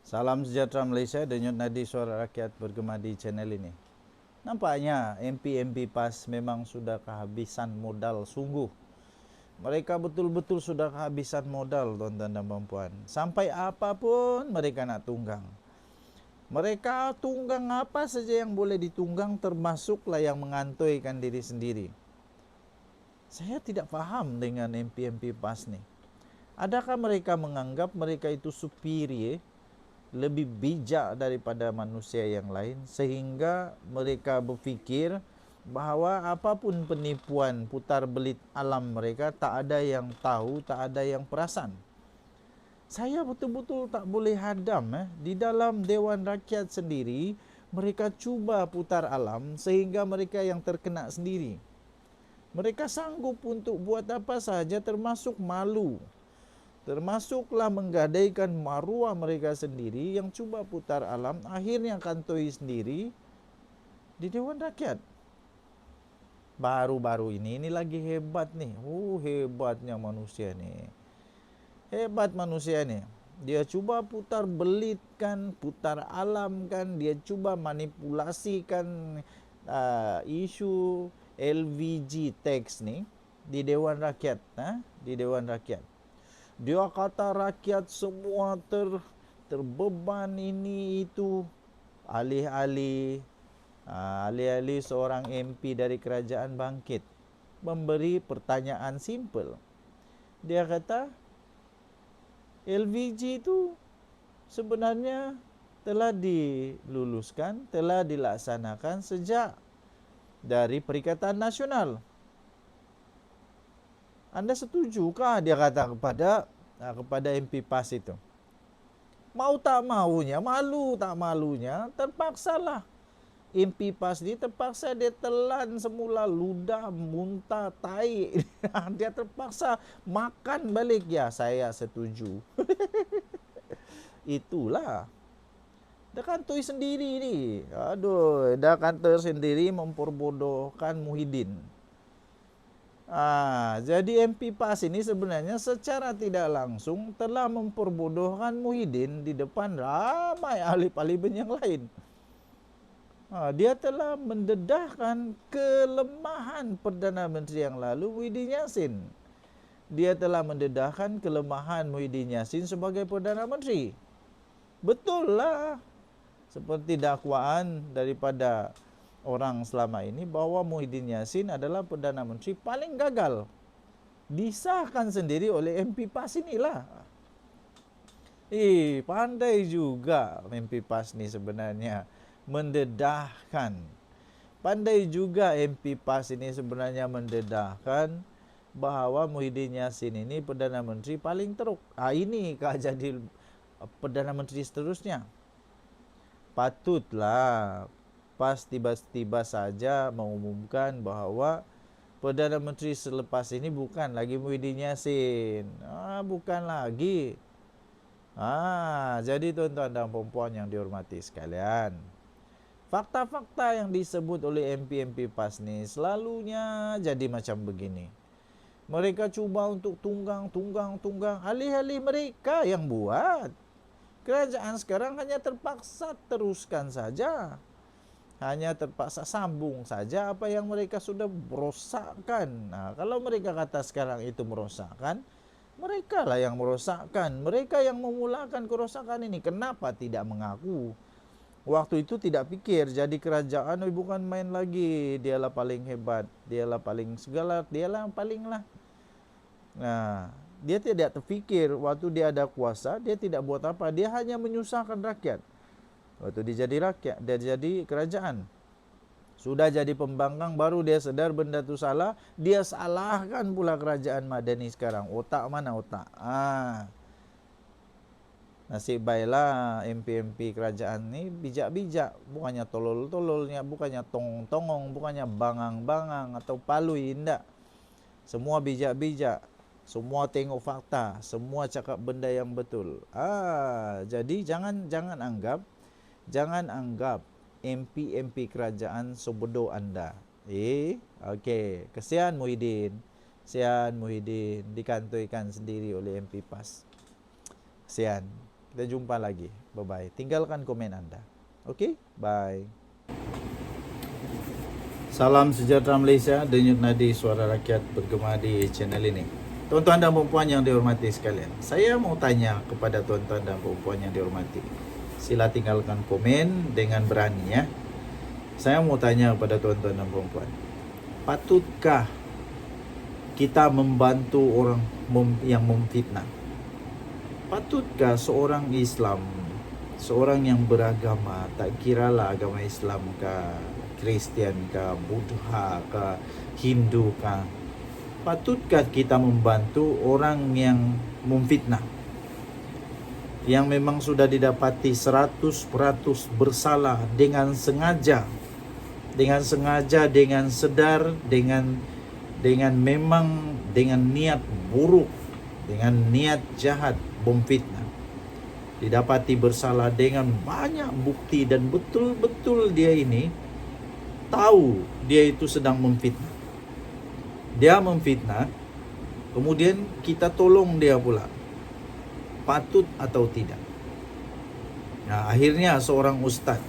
Salam sejahtera Malaysia, denyut nadi suara rakyat bergema di channel ini. Nampaknya MP-MP PAS memang sudah kehabisan modal sungguh. Mereka betul-betul sudah kehabisan modal, tuan-tuan dan puan-puan. Sampai apapun mereka nak tunggang. Mereka tunggang apa saja yang boleh ditunggang, termasuklah yang mengantoikan diri sendiri. Saya tidak faham dengan MP-MP PAS ni. Adakah mereka menganggap mereka itu superior, lebih bijak daripada manusia yang lain, sehingga mereka berfikir bahawa apapun penipuan putar belit alam mereka, tak ada yang tahu, tak ada yang perasan. Saya betul-betul tak boleh hadam. Di dalam Dewan Rakyat sendiri, mereka cuba putar alam sehingga mereka yang terkena sendiri. Mereka sanggup untuk buat apa saja, termasuk malu. Termasuklah menggadaikan maruah mereka sendiri yang cuba putar alam, akhirnya kantoi sendiri di Dewan Rakyat. Baru-baru ini lagi hebat nih. Hebatnya manusia nih. Hebat manusia nih. Dia cuba putar belitkan, putar alam kan, dia cuba manipulasikan isu LVG tax nih di Dewan Rakyat, di Dewan Rakyat. Dia kata rakyat semua terbeban ini itu, alih-alih seorang MP dari kerajaan bangkit memberi pertanyaan simple. Dia kata LVG itu sebenarnya telah diluluskan, telah dilaksanakan sejak dari Perikatan Nasional. Anda setujukah, dia kata kepada MP PAS itu. Mau tak maunya, malu tak malunya, terpaksalah MP PAS ni terpaksa dia telan semula ludah, muntah, tai. Dia terpaksa makan balik. Ya, saya setuju. Itulah. Dah kantoi sendiri ni. Aduh, dah kantoi sendiri memperbodohkan Muhyiddin. Jadi MP PAS ini sebenarnya secara tidak langsung telah memperbodohkan Muhyiddin di depan ramai ahli parlimen yang lain. Dia telah mendedahkan kelemahan Perdana Menteri yang lalu, Muhyiddin Yassin. Dia telah mendedahkan kelemahan Muhyiddin Yassin sebagai Perdana Menteri. Betul lah. Seperti dakwaan daripada orang selama ini bahawa Muhyiddin Yassin adalah Perdana Menteri paling gagal. Disahkan sendiri oleh MP PAS inilah. Pandai juga MP PAS ni sebenarnya mendedahkan. Pandai juga MP PAS ini sebenarnya mendedahkan bahawa Muhyiddin Yassin ini Perdana Menteri paling teruk. Ini kah jadi Perdana Menteri seterusnya? Patutlah PAS tiba-tiba saja mengumumkan bahawa Perdana Menteri selepas ini bukan lagi Muhyiddin Yassin. Bukan lagi. Jadi tuan-tuan dan puan-puan yang dihormati sekalian, fakta-fakta yang disebut oleh MP-MP PAS ni selalunya jadi macam begini. Mereka cuba untuk tunggang, alih-alih mereka yang buat. Kerajaan sekarang hanya terpaksa teruskan saja. Hanya terpaksa sambung saja apa yang mereka sudah merosakkan. Kalau mereka kata sekarang itu merosakkan, mereka lah yang merosakkan. Mereka yang memulakan kerosakan ini. Kenapa tidak mengaku? Waktu itu tidak fikir jadi kerajaan bukan main lagi. Dialah paling hebat, dialah paling segala, dialah paling lah. Dia tidak terfikir waktu dia ada kuasa, dia tidak buat apa. Dia hanya menyusahkan rakyat. Waktu dia jadi rakyat, dia jadi kerajaan. Sudah jadi pembangkang baru dia sedar benda tu salah. Dia salahkan pula kerajaan Madani sekarang. Otak mana otak? Nasib baiklah MP-MP kerajaan ni bijak-bijak. Bukannya tolol-tololnya, bukannya tongong-tongong, bukannya bangang-bangang atau palui. Tidak. Semua bijak-bijak. Semua tengok fakta. Semua cakap benda yang betul. Jadi jangan anggap MP-MP kerajaan sebodoh anda. Okey. Kesian Muhyiddin. Dikantoikan sendiri oleh MP PAS. Kesian. Kita jumpa lagi. Bye-bye. Tinggalkan komen Anda. Oke? Bye. Salam sejahtera Malaysia. Denyut nadi suara rakyat bergema di channel ini. Tuan-tuan dan puan yang dihormati sekalian, saya mau tanya kepada tuan-tuan dan puan yang dihormati. Sila tinggalkan komen dengan berani ya. Saya mau tanya kepada tuan-tuan dan puan, patutkah kita membantu orang yang memfitnah? Patutkah seorang Islam, seorang yang beragama, tak kiralah agama Islam kah, Kristian kah, Buddha kah, Hindu kah, patutkah kita membantu orang yang memfitnah, yang memang sudah didapati 100% bersalah dengan sengaja, dengan sedar, dengan memang dengan niat buruk, dengan niat jahat memfitnah, didapati bersalah dengan banyak bukti dan betul-betul dia ini tahu dia itu sedang memfitnah. Dia memfitnah, kemudian kita tolong dia pula. Patut atau tidak? Nah, akhirnya seorang ustaz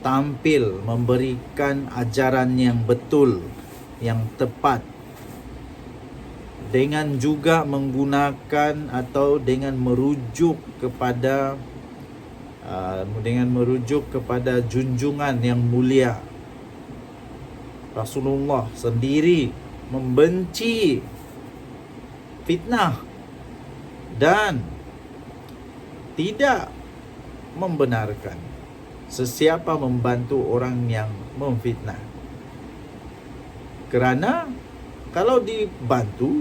tampil memberikan ajaran yang betul, yang tepat, dengan juga menggunakan atau dengan merujuk kepada junjungan yang mulia. Rasulullah sendiri membenci fitnah dan tidak membenarkan sesiapa membantu orang yang memfitnah. Kerana kalau dibantu,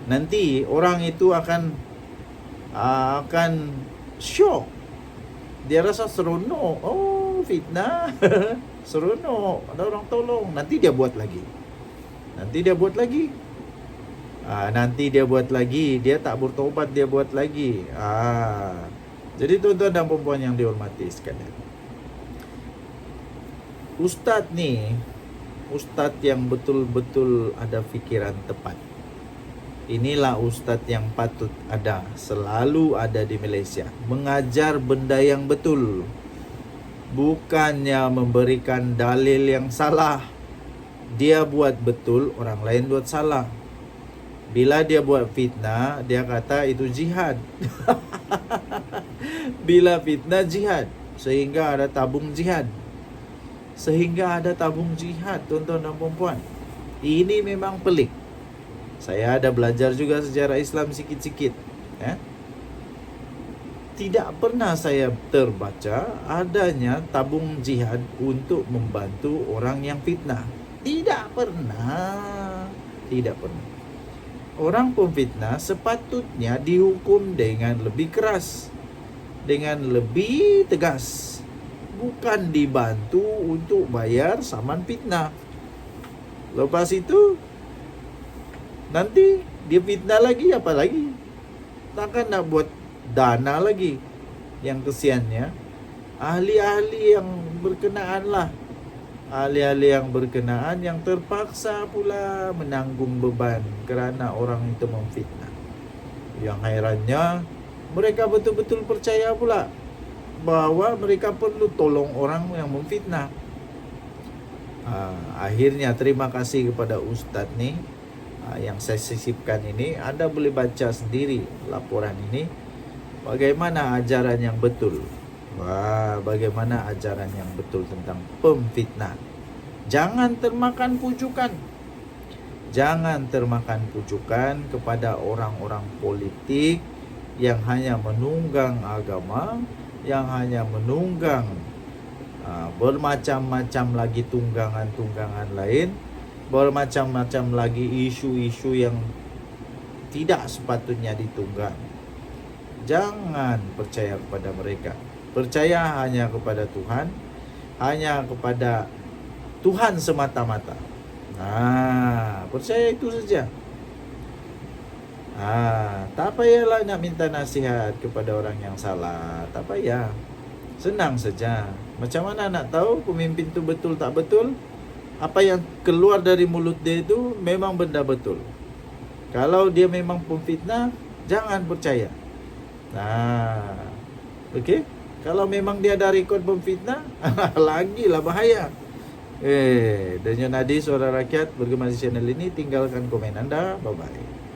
nanti orang itu akan syok. Dia rasa seronok. Oh, fitnah. Seronok, ada orang tolong. Nanti dia buat lagi. Nanti dia buat lagi. Dia tak bertobat, dia buat lagi. Jadi tuan-tuan dan puan yang dihormati sekalian, Ustaz yang betul-betul ada fikiran tepat. Inilah ustaz yang patut ada, selalu ada di Malaysia. Mengajar benda yang betul, bukannya memberikan dalil yang salah. Dia buat betul, orang lain buat salah. Bila dia buat fitnah, dia kata itu jihad. Bila fitnah jihad, sehingga ada tabung jihad, tuan-tuan dan puan. Ini memang pelik. Saya ada belajar juga sejarah Islam sikit-sikit. Tidak pernah saya terbaca adanya tabung jihad untuk membantu orang yang fitnah. Tidak pernah. Orang pemfitnah sepatutnya dihukum dengan lebih keras, dengan lebih tegas, bukan dibantu untuk bayar saman fitnah. Lepas itu nanti dia fitnah lagi, apa lagi? Takkan nak buat dana lagi. Yang kesiannya ahli-ahli yang berkenaan yang terpaksa pula menanggung beban kerana orang itu memfitnah. Yang herannya, mereka betul-betul percaya pula bahawa mereka perlu tolong orang yang memfitnah. Akhirnya terima kasih kepada ustaz ni yang saya sisipkan ini. Anda boleh baca sendiri laporan ini, bagaimana ajaran yang betul. Bagaimana ajaran yang betul tentang pemfitnah. Jangan termakan pujukan kepada orang-orang politik yang hanya menunggang agama, yang hanya menunggang bermacam-macam lagi tunggangan-tunggangan lain, bermacam-macam lagi isu-isu yang tidak sepatutnya ditunggang. Jangan percaya kepada mereka. Percaya hanya kepada Tuhan, hanya kepada Tuhan semata-mata. Percaya itu saja. Tak payahlah nak minta nasihat kepada orang yang salah. Tak payah. Senang saja. Macam mana nak tahu pemimpin itu betul tak betul? Apa yang keluar dari mulut dia itu memang benda betul. Kalau dia memang pemfitnah, Jangan percaya. Nah, oke. Kalau memang dia ada rekod memfitnah, lagi lah bahaya. Denyut Nadi Suara Rakyat bergema di channel ini, tinggalkan komen Anda. Bye-bye.